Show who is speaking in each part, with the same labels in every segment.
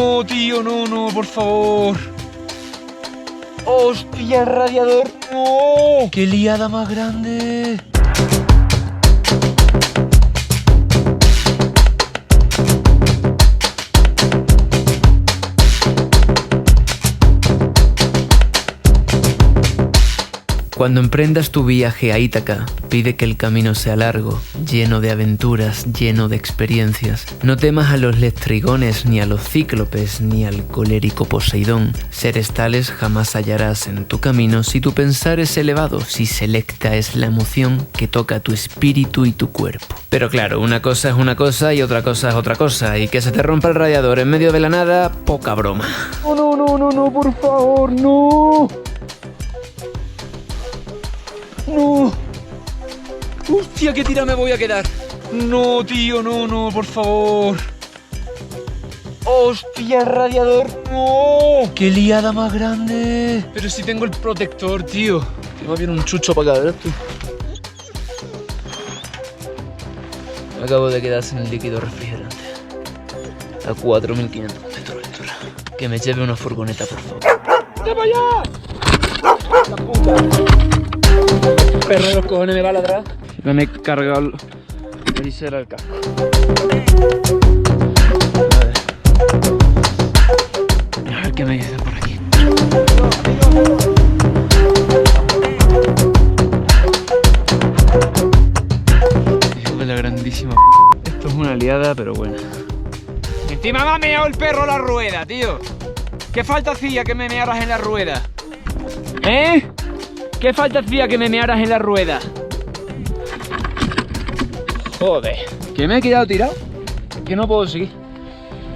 Speaker 1: No, tío, no, por favor. ¡Hostia, el radiador! ¡No! ¡Qué liada más grande!
Speaker 2: Cuando emprendas tu viaje a Ítaca, pide que el camino sea largo, lleno de aventuras, lleno de experiencias. No temas a los lestrigones, ni a los cíclopes, ni al colérico Poseidón. Seres tales jamás hallarás en tu camino si tu pensar es elevado, si selecta es la emoción que toca tu espíritu y tu cuerpo. Pero claro, una cosa es una cosa y otra cosa es otra cosa, y que se te rompa el radiador en medio de la nada, poca broma.
Speaker 1: No, por favor, no. No. Hostia, qué tira me voy a quedar. No, tío, no, por favor. Hostia, el radiador. No. Qué liada más grande. Pero si tengo el protector, tío. Tengo bien un chucho para acá, ¿verdad tú? Me acabo de quedar sin líquido refrigerante. A 4.500 de temperatura. Que me lleve una furgoneta, por favor. ¡Vete para allá! ¡La puta! Perro de los cojones me va a ladrar. Me he cargado el visera del casco. A ver qué me dicen por aquí. Hijo de la grandísima p***. Esto es una liada, pero buena. Encima me ha meado el perro la rueda, tío. ¿Qué falta hacía que me mearas en la rueda? ¿Eh? ¿Qué falta hacía que me mearas en la rueda? Joder. ¿Que me he quedado tirado? Que no puedo seguir.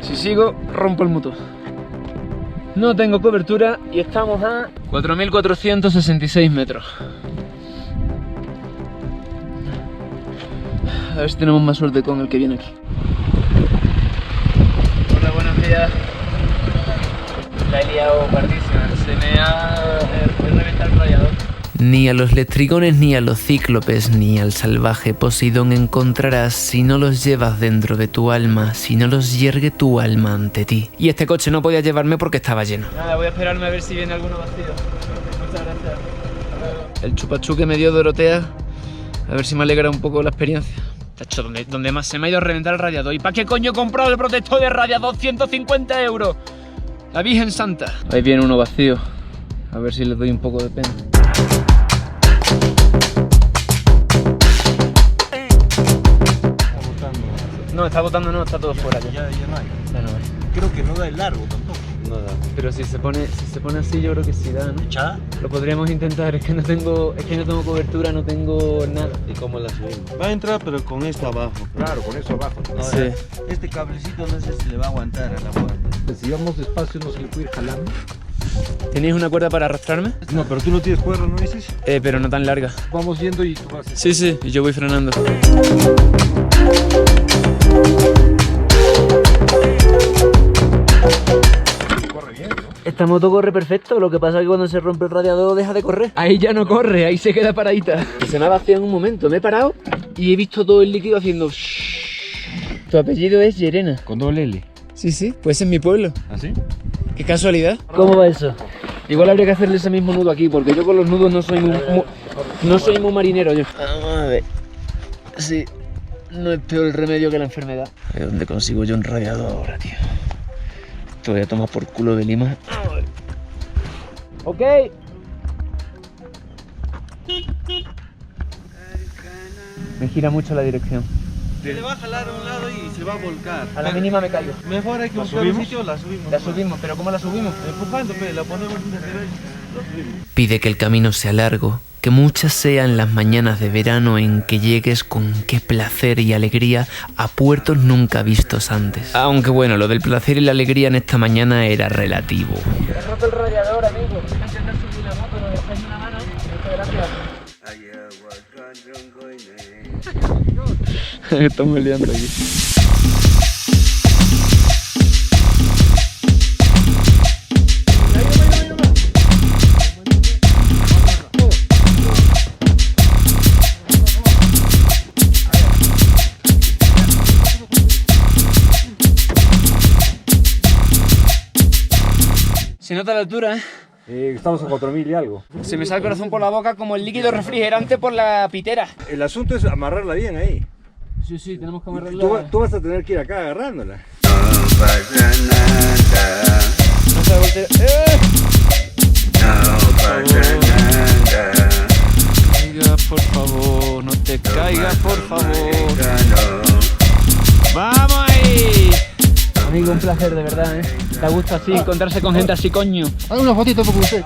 Speaker 1: Si sigo, rompo el motor. No tengo cobertura y estamos a 4.466 metros. A ver si tenemos más suerte con el que viene aquí. Hola, buenos días. La he liado pardísima. Se me ha reventado el radiador.
Speaker 2: Ni a los lestrigones, ni a los cíclopes, ni al salvaje Poseidón encontrarás si no los llevas dentro de tu alma, si no los yergue tu alma ante ti. Y este coche no podía llevarme porque estaba lleno.
Speaker 1: Nada, voy a esperarme a ver si viene alguno vacío. Muchas gracias. El chupachú que me dio Dorotea, a ver si me alegra un poco la experiencia. Tacho, donde más se me ha ido a reventar el radiador. ¿Y para qué coño he comprado el protector de radiador? 150 euros. La Virgen Santa. Ahí viene uno vacío. A ver si le doy un poco de pena. No, está botando, no, está todo fuera ya.
Speaker 3: Ya no hay.
Speaker 2: Ya no hay.
Speaker 3: Creo que no da el largo tampoco.
Speaker 1: No da. Pero si se pone así, yo creo que sí da, ¿no?
Speaker 3: ¿Echa?
Speaker 1: Lo podríamos intentar, es que no tengo cobertura, no tengo nada.
Speaker 3: ¿Y cómo la subimos? Va a entrar, pero con esto abajo. Claro, con eso abajo.
Speaker 1: Ahora, sí.
Speaker 3: Este cablecito no sé si le va a aguantar a la puerta. Si vamos despacio, no se le puede ir jalando.
Speaker 1: ¿Tenéis una cuerda para arrastrarme?
Speaker 3: No, pero tú no tienes cuerda, ¿no dices?
Speaker 1: Pero no tan larga.
Speaker 3: Vamos yendo y tú vas.
Speaker 1: Sí, y yo voy frenando.
Speaker 3: Corre bien, ¿no?
Speaker 1: Esta moto corre perfecto, lo que pasa es que cuando se rompe el radiador deja de correr. Ahí ya no corre, ahí se queda paradita. Se me ha vaciado en un momento, me he parado y he visto todo el líquido haciendo shhh. Tu apellido es Llerena.
Speaker 3: Con doble L.
Speaker 1: Sí, pues es mi pueblo.
Speaker 3: ¿Así?
Speaker 1: Qué casualidad. ¿Cómo va eso? Igual habría que hacerle ese mismo nudo aquí, porque yo con los nudos no soy muy marinero yo. Vamos a ver. Sí, no es peor el remedio que la enfermedad. ¿De dónde consigo yo un radiador ahora, tío? Te voy a tomar por culo de lima. Ok. Me gira mucho la dirección.
Speaker 3: Se le va a jalar a un lado y se va a volcar.
Speaker 1: A la mínima me caigo.
Speaker 3: Mejor hay que buscar un sitio, la subimos.
Speaker 1: La subimos, pero ¿cómo la subimos?
Speaker 3: Empujando, la ponemos en el derecho, la subimos.
Speaker 2: Pide que el camino sea largo, que muchas sean las mañanas de verano en que llegues con qué placer y alegría a puertos nunca vistos antes. Aunque bueno, lo del placer y la alegría en esta mañana era relativo.
Speaker 1: Me he roto el radiador, amigo. Voy a intentar subir la moto, ¿no? ¿Dejáis una mano? Muchas gracias. Estamos liando aquí. Se nota la altura,
Speaker 3: Estamos a 4000 y algo.
Speaker 1: Se me sale el corazón por la boca como el líquido refrigerante por la pitera.
Speaker 3: El asunto es amarrarla bien ahí.
Speaker 1: Sí, tenemos que amarrarla.
Speaker 3: Tú vas a tener que ir acá agarrándola.
Speaker 1: No se voltea. Caiga, por favor, no te caigas, por favor. ¡Vamos ahí! Amigo, un placer de verdad, Da gusto así encontrarse con gente así, coño.
Speaker 3: Haz una fotito para usted.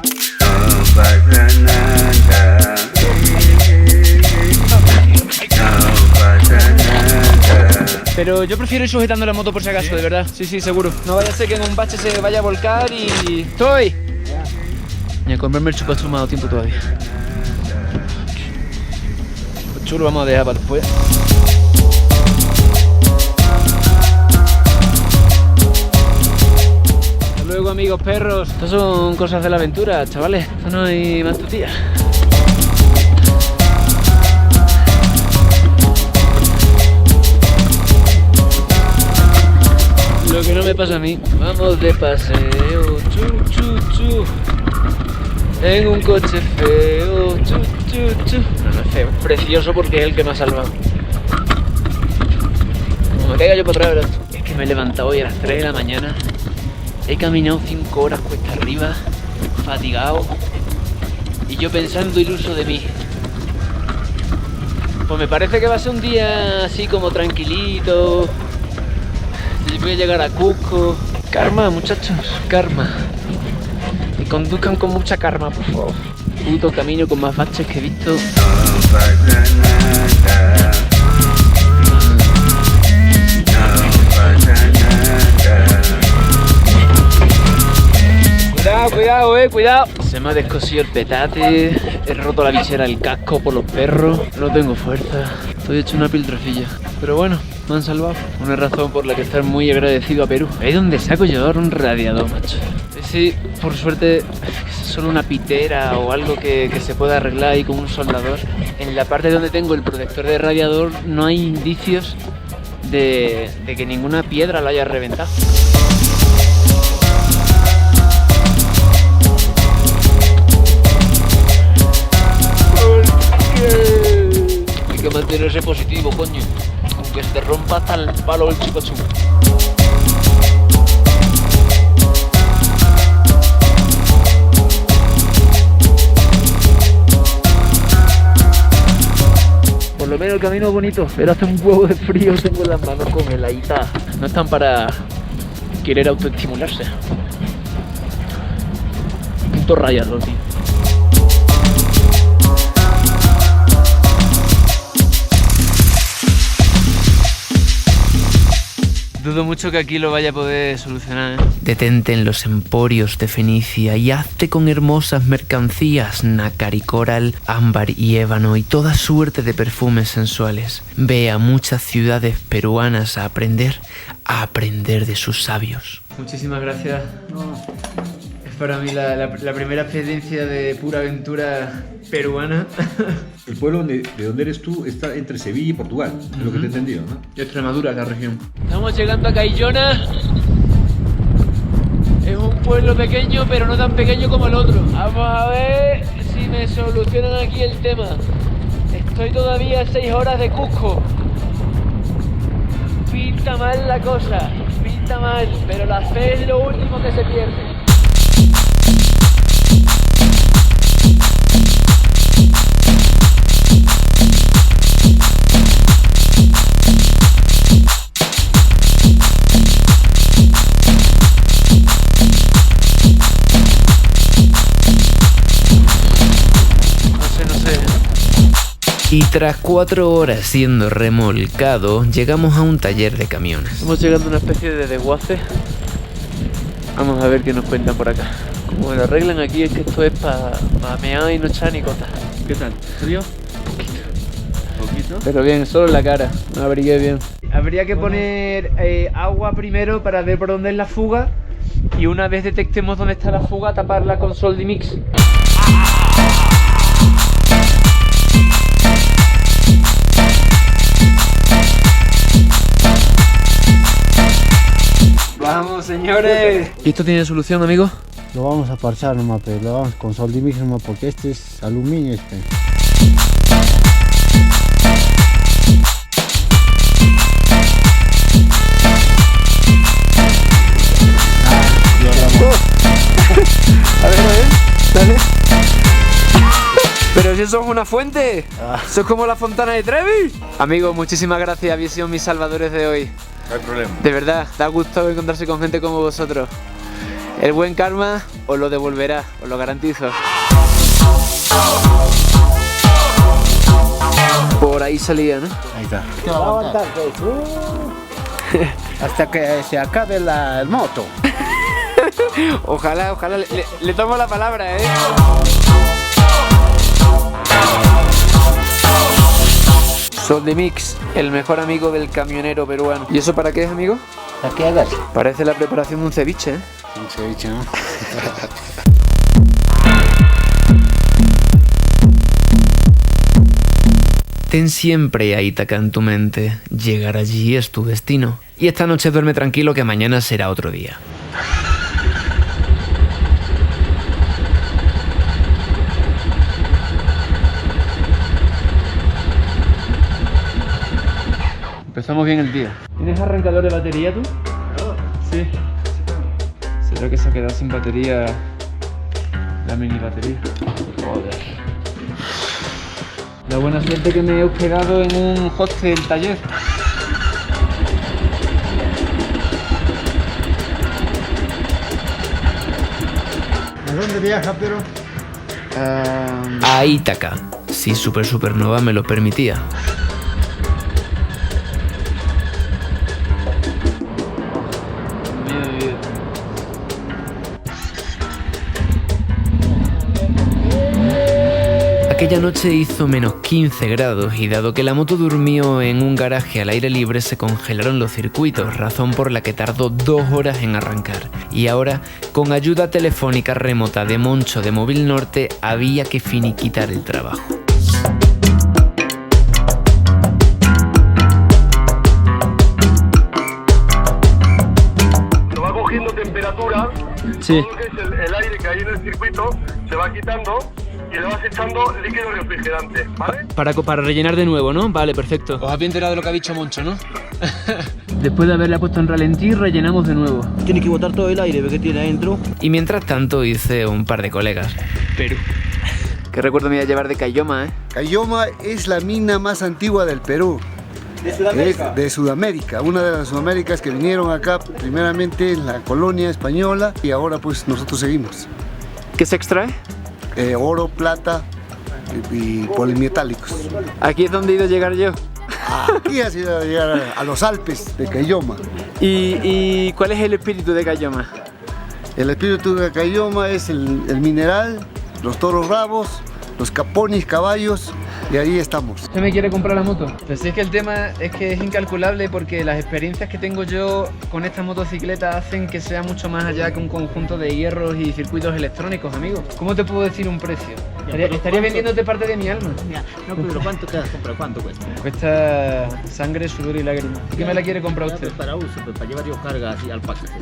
Speaker 1: Pero yo prefiero ir sujetando la moto por si acaso, de verdad. Sí, seguro. No vaya a ser que en un bache se vaya a volcar y... ¡Estoy! Ni a comprarme el chupachu me ha dado tiempo todavía. Pues chulo, vamos a dejar para después. Hasta luego, amigos perros. Estas son cosas de la aventura, chavales. Esto no hay más tutía. Lo que no me pasa a mí. Vamos de paseo, chu. En un coche feo, chu. No es feo, precioso porque es el que me ha salvado. Como me caiga yo para atrás, ¿verdad? Es que me he levantado hoy a las 3 de la mañana. He caminado 5 horas cuesta arriba, fatigado. Y yo pensando iluso de mí. Pues me parece que va a ser un día así como tranquilito. Voy a llegar a Cusco. Karma, muchachos, karma. Y conduzcan con mucha karma, por favor. Puto camino con más baches que he visto. Cuidado. Se me ha descosido el petate. He roto la visera del casco por los perros. No tengo fuerza. Estoy hecho una piltrafilla. Pero bueno, me han salvado. Una razón por la que estar muy agradecido a Perú. ¿Ahí donde saco yo ahora un radiador, macho? Sí, por suerte, es solo una pitera o algo que se pueda arreglar ahí con un soldador. En la parte donde tengo el protector de radiador no hay indicios de que ninguna piedra lo haya reventado. Hay que mantenerse positivo, coño. Aunque se te rompa hasta el palo del chupachu. Por lo menos el camino es bonito, pero hace un huevo de frío, tengo las manos congeladitas. No están para querer autoestimularse. Punto rayado, tío. Dudo mucho que aquí lo vaya a poder solucionar,
Speaker 2: Detente en los emporios de Fenicia y hazte con hermosas mercancías, nácar y coral, ámbar y ébano y toda suerte de perfumes sensuales. Ve a muchas ciudades peruanas a aprender de sus sabios.
Speaker 1: Muchísimas gracias. Es para mí la primera experiencia de pura aventura peruana.
Speaker 3: El pueblo de donde eres tú está entre Sevilla y Portugal, es lo que te he entendido, ¿no?
Speaker 1: Extremadura, la región. Estamos llegando a Caillona. Es un pueblo pequeño, pero no tan pequeño como el otro. Vamos a ver si me solucionan aquí el tema. Estoy todavía a 6 horas de Cusco. Pinta mal la cosa, pinta mal, pero la fe es lo último que se pierde.
Speaker 2: Y tras 4 horas siendo remolcado, llegamos a un taller de camiones.
Speaker 1: Estamos llegando a una especie de desguace. Vamos a ver qué nos cuentan por acá. Como lo arreglan aquí es que esto es para mear y no echar ni cosas.
Speaker 3: ¿Qué tal? ¿Frío? ¿Poquito?
Speaker 1: Pero bien, solo en la cara, me abrigué bien. Habría que poner agua primero para ver por dónde es la fuga. Y una vez detectemos dónde está la fuga, taparla con Soldimix. Vamos, señores. ¿Y esto tiene solución, amigo?
Speaker 4: Lo vamos a parchar nomás, pero lo vamos con soldimix nomás porque este es aluminio este.
Speaker 1: A ver, dale. Pero si eso es una fuente, eso es como la fontana de Trevi. Amigos, muchísimas gracias, habéis sido mis salvadores de hoy.
Speaker 3: No hay problema.
Speaker 1: De verdad, da gusto encontrarse con gente como vosotros. El buen karma os lo devolverá, os lo garantizo. Por ahí salía, ¿no?
Speaker 4: Ahí está. Va a aguantar, hasta que se acabe el moto.
Speaker 1: Ojalá, le tomo la palabra, ¿eh? Soldimix, el mejor amigo del camionero peruano. ¿Y eso para qué es, amigo?
Speaker 4: ¿Para qué hagas?
Speaker 1: Parece la preparación de un ceviche, ¿eh?
Speaker 4: Un ceviche, ¿no?
Speaker 2: Ten siempre a Ítaca en tu mente. Llegar allí es tu destino. Y esta noche duerme tranquilo que mañana será otro día.
Speaker 1: Empezamos bien el día. ¿Tienes arrancador de batería tú? Sí. ¿Será que se ha quedado sin batería la mini batería? Joder. La buena suerte que me he hospedado en un hostel taller.
Speaker 4: ¿A dónde viaja, pero?
Speaker 2: A Ítaca, si Super Supernova me lo permitía. Aquella noche hizo menos 15 grados y dado que la moto durmió en un garaje al aire libre se congelaron los circuitos, razón por la que tardó 2 horas en arrancar. Y ahora, con ayuda telefónica remota de Moncho de Móvil Norte, había que finiquitar el trabajo.
Speaker 5: Lo va cogiendo temperatura,
Speaker 1: Sí.
Speaker 5: todo lo que es el aire que hay en el circuito se va quitando y le vas echando líquido refrigerante, ¿vale?
Speaker 1: Para rellenar de nuevo, ¿no? Vale, perfecto. Os habéis enterado de lo que ha dicho Moncho, ¿no? Después de haberla puesto en ralentí, rellenamos de nuevo.
Speaker 3: Tiene que botar todo el aire que tiene adentro.
Speaker 2: Y mientras tanto hice un par de colegas.
Speaker 1: Perú. ¿Qué recuerdo me iba a llevar de Caylloma, eh?
Speaker 6: Caylloma es la mina más antigua del Perú.
Speaker 3: ¿De Sudamérica?
Speaker 6: Es de Sudamérica, una de las Sudaméricas que vinieron acá primeramente en la colonia española y ahora pues nosotros seguimos.
Speaker 1: ¿Qué se extrae?
Speaker 6: Oro, plata y polimetálicos.
Speaker 1: Aquí es donde he ido a llegar yo.
Speaker 6: Aquí ha sido llegar a los Alpes de Caylloma.
Speaker 1: ¿Y cuál es el espíritu de Caylloma?
Speaker 6: El espíritu de Caylloma es el mineral, los toros bravos, los caponis, caballos, y ahí estamos.
Speaker 1: ¿Usted me quiere comprar la moto? Pues es que el tema es que es incalculable porque las experiencias que tengo yo con esta motocicleta hacen que sea mucho más allá que un conjunto de hierros y circuitos electrónicos, amigo. ¿Cómo te puedo decir un precio? Estaría vendiéndote parte de mi alma.
Speaker 3: No, pero ¿cuánto te has comprado? ¿Cuánto cuesta?
Speaker 1: Cuesta sangre, sudor y lágrimas. ¿Y qué me la quiere comprar usted?
Speaker 3: Para uso, pues, para llevar yo carga así al paquete.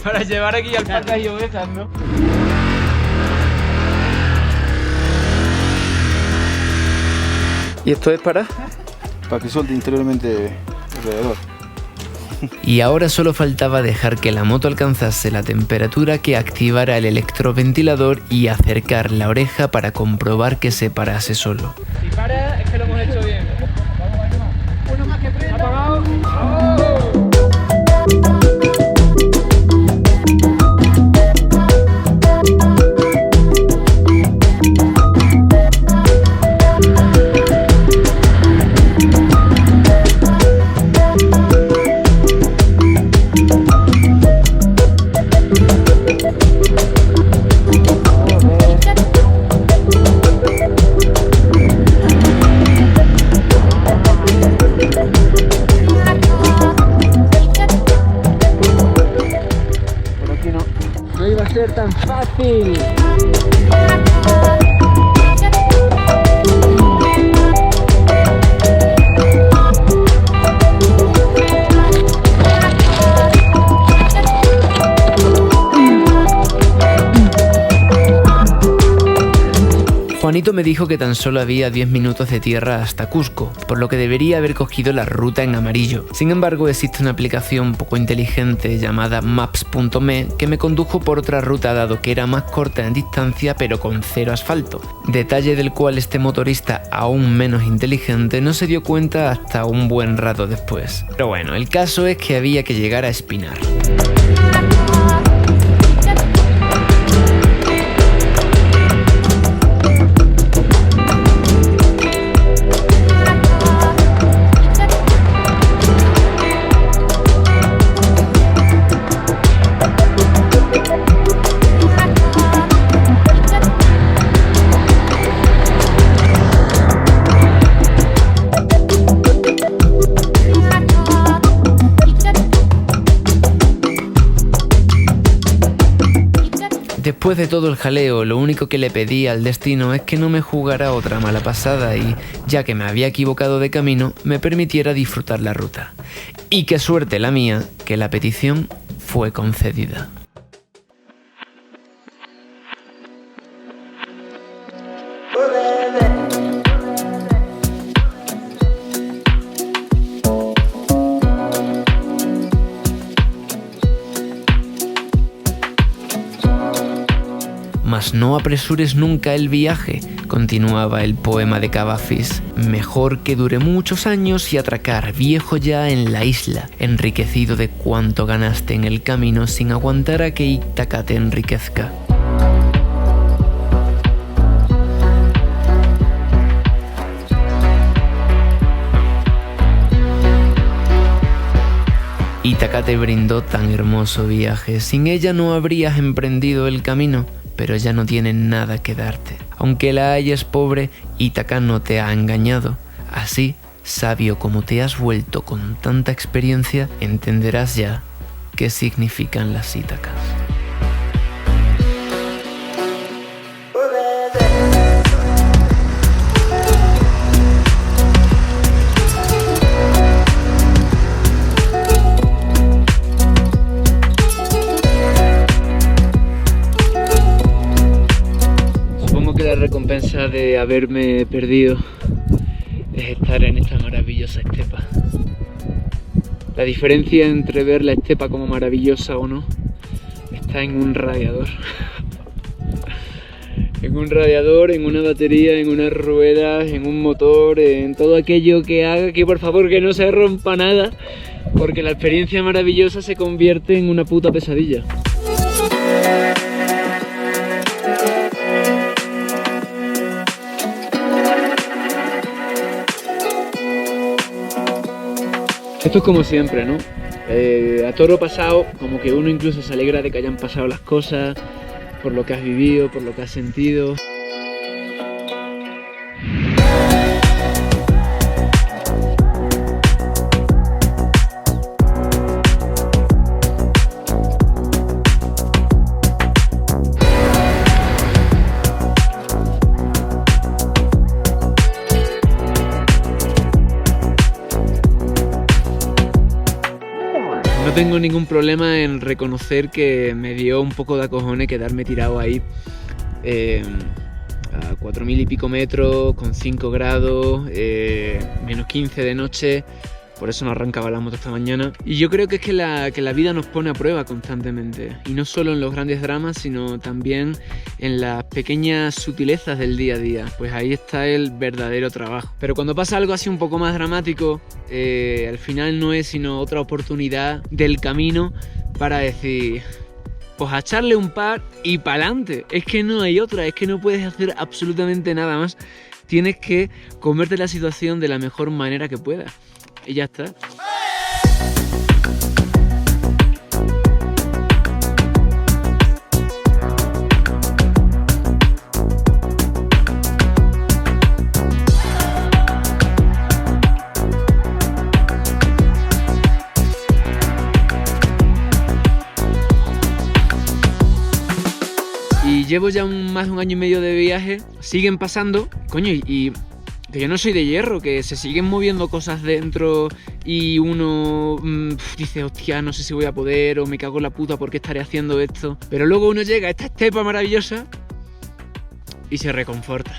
Speaker 1: Para llevar aquí alpacas y ovejas, ¿no? ¿Y esto es para?
Speaker 7: Para que suelte interiormente alrededor.
Speaker 2: Y ahora solo faltaba dejar que la moto alcanzase la temperatura que activara el electroventilador y acercar la oreja para comprobar que se parase solo.
Speaker 1: Si para, es que lo hemos hecho bien. Uno más que prenda. Apagado. ¡Oh! No iba a ser tan fácil.
Speaker 2: Juanito me dijo que tan solo había 10 minutos de tierra hasta Cusco, por lo que debería haber cogido la ruta en amarillo. Sin embargo, existe una aplicación poco inteligente llamada Maps.me que me condujo por otra ruta dado que era más corta en distancia pero con cero asfalto. Detalle del cual este motorista aún menos inteligente no se dio cuenta hasta un buen rato después. Pero bueno, el caso es que había que llegar a Espinar. Después de todo el jaleo, lo único que le pedí al destino es que no me jugara otra mala pasada y, ya que me había equivocado de camino, me permitiera disfrutar la ruta. Y qué suerte la mía, que la petición fue concedida. Mas no apresures nunca el viaje, continuaba el poema de Cavafis. Mejor que dure muchos años y atracar viejo ya en la isla, enriquecido de cuanto ganaste en el camino sin aguantar a que Ítaca te enriquezca. Ítaca te brindó tan hermoso viaje, sin ella no habrías emprendido el camino, pero ya no tiene nada que darte. Aunque la hayas pobre, Ítaca no te ha engañado. Así, sabio como te has vuelto con tanta experiencia, entenderás ya qué significan las Ítacas.
Speaker 1: La recompensa de haberme perdido es estar en esta maravillosa estepa. La diferencia entre ver la estepa como maravillosa o no está en un radiador. En un radiador, en una batería, en unas ruedas, en un motor, en todo aquello que haga que por favor que no se rompa nada, porque la experiencia maravillosa se convierte en una puta pesadilla. Esto es como siempre, ¿no? A toro pasado, como que uno incluso se alegra de que hayan pasado las cosas, por lo que has vivido, por lo que has sentido. No tengo ningún problema en reconocer que me dio un poco de acojones quedarme tirado ahí a 4000 y pico metros, con 5 grados, menos 15 de noche. Por eso no arrancaba la moto esta mañana. Y yo creo que es que la vida nos pone a prueba constantemente. Y no solo en los grandes dramas, sino también en las pequeñas sutilezas del día a día. Pues ahí está el verdadero trabajo. Pero cuando pasa algo así un poco más dramático, al final no es sino otra oportunidad del camino para decir, pues a echarle un par y pa'lante. Es que no hay otra, es que no puedes hacer absolutamente nada más. Tienes que comerte la situación de la mejor manera que puedas. Y ya está. Y llevo ya más de un año y medio de viaje. Siguen pasando, coño, y que yo no soy de hierro, que se siguen moviendo cosas dentro y uno dice, hostia, no sé si voy a poder, o me cago en la puta, ¿por qué estaré haciendo esto? Pero luego uno llega a esta estepa maravillosa y se reconforta.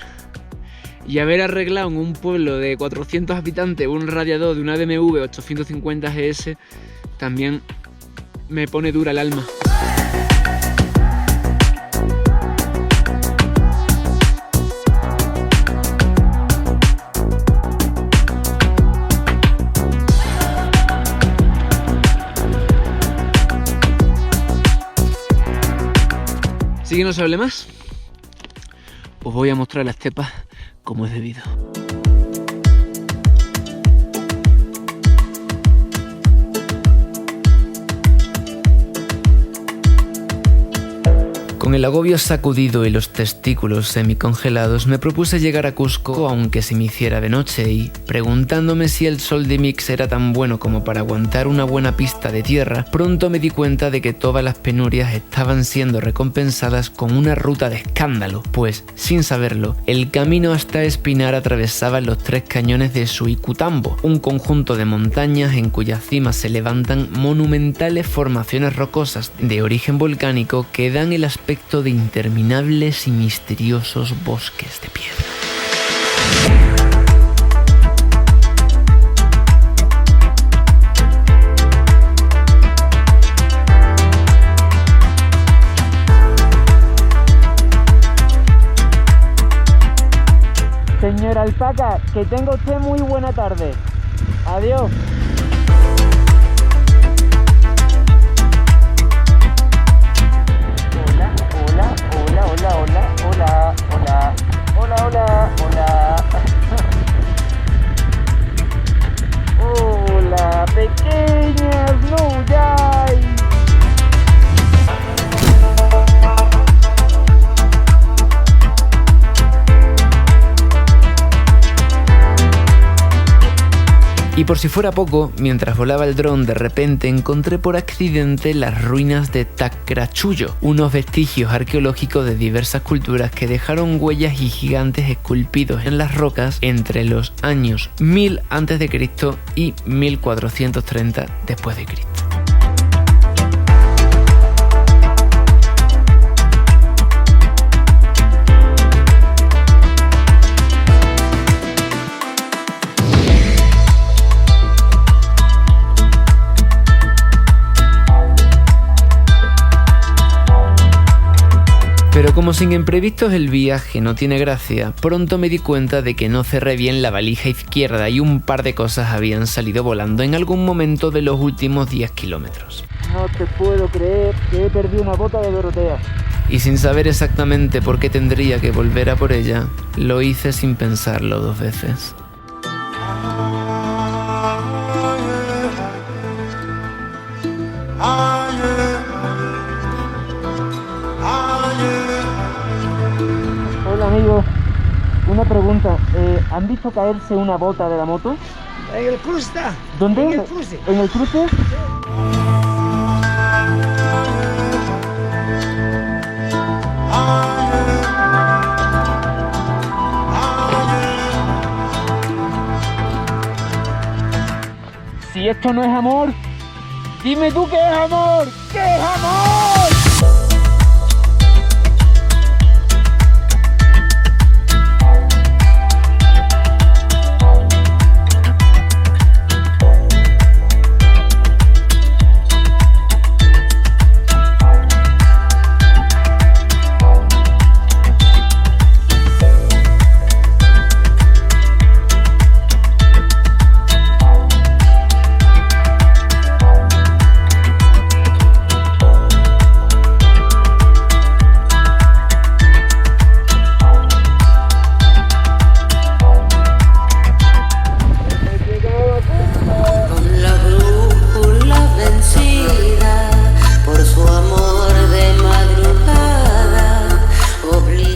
Speaker 1: y haber arreglado en un pueblo de 400 habitantes un radiador de una BMW 850 GS también me pone dura el alma. Así que no se hable más, os voy a mostrar la estepa como es debido.
Speaker 2: Con el agobio sacudido y los testículos semicongelados, me propuse llegar a Cusco aunque se me hiciera de noche y, preguntándome si el sol de Mix era tan bueno como para aguantar una buena pista de tierra, pronto me di cuenta de que todas las penurias estaban siendo recompensadas con una ruta de escándalo, pues, sin saberlo, el camino hasta Espinar atravesaba los 3 cañones de Suicutambo, un conjunto de montañas en cuya cima se levantan monumentales formaciones rocosas de origen volcánico que dan el aspecto de interminables y misteriosos bosques de piedra.
Speaker 1: Señor Alpaca, que tenga usted muy buena tarde. Adiós. Hola, pequeñas, no huyáis.
Speaker 2: Y por si fuera poco, mientras volaba el dron de repente encontré por accidente las ruinas de Tacrachuyo, unos vestigios arqueológicos de diversas culturas que dejaron huellas y gigantes esculpidos en las rocas entre los años 1000 a.C. y 1430 después de Cristo. Pero como sin imprevistos el viaje no tiene gracia, pronto me di cuenta de que no cerré bien la valija izquierda y un par de cosas habían salido volando en algún momento de los últimos 10 kilómetros.
Speaker 1: No te puedo creer que he perdido una bota de Dorotea.
Speaker 2: Y sin saber exactamente por qué tendría que volver a por ella, lo hice sin pensarlo 2 veces.
Speaker 1: Hola amigo, una pregunta, ¿han visto caerse una bota de la moto?
Speaker 8: En el cruce está.
Speaker 1: ¿Dónde?
Speaker 8: En el cruce.
Speaker 1: ¿En el cruce? Si esto no es amor, dime tú qué es amor. ¿Qué es amor?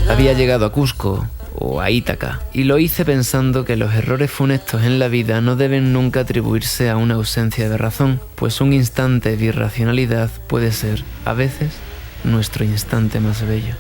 Speaker 2: Había llegado a Cusco, o a Ítaca, y lo hice pensando que los errores funestos en la vida no deben nunca atribuirse a una ausencia de razón, pues un instante de irracionalidad puede ser, a veces, nuestro instante más bello.